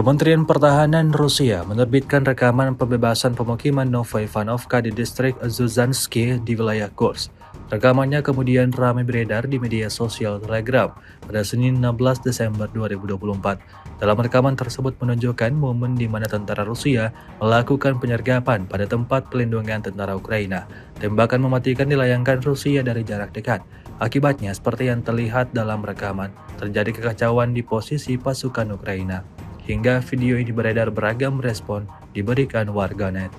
Kementerian Pertahanan Rusia menerbitkan rekaman pembebasan pemukiman Novaya Ivanovka di distrik Zuzanski di wilayah Kursk. Rekamannya kemudian ramai beredar di media sosial Telegram pada Senin 16 Desember 2024. Dalam rekaman tersebut menunjukkan momen di mana tentara Rusia melakukan penyergapan pada tempat pelindungan tentara Ukraina. Tembakan mematikan dilayangkan Rusia dari jarak dekat. Akibatnya, seperti yang terlihat dalam rekaman, terjadi kekacauan di posisi pasukan Ukraina. Hingga video ini beredar, beragam respon diberikan warganet.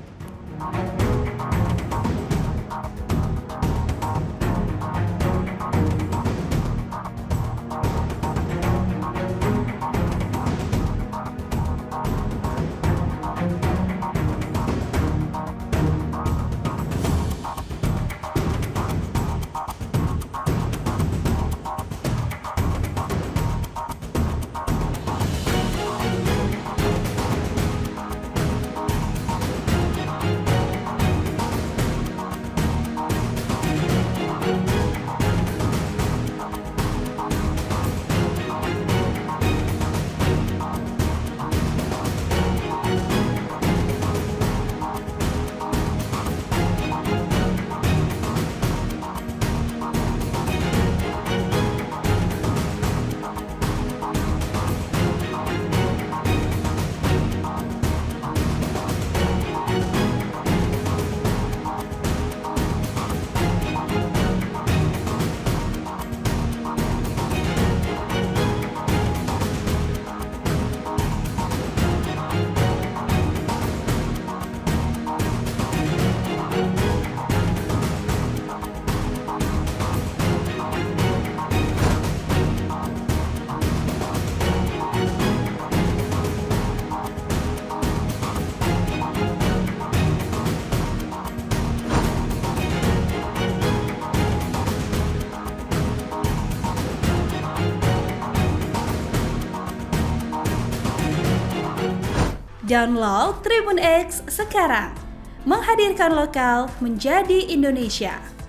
Download Tribun X sekarang, menghadirkan lokal menjadi Indonesia.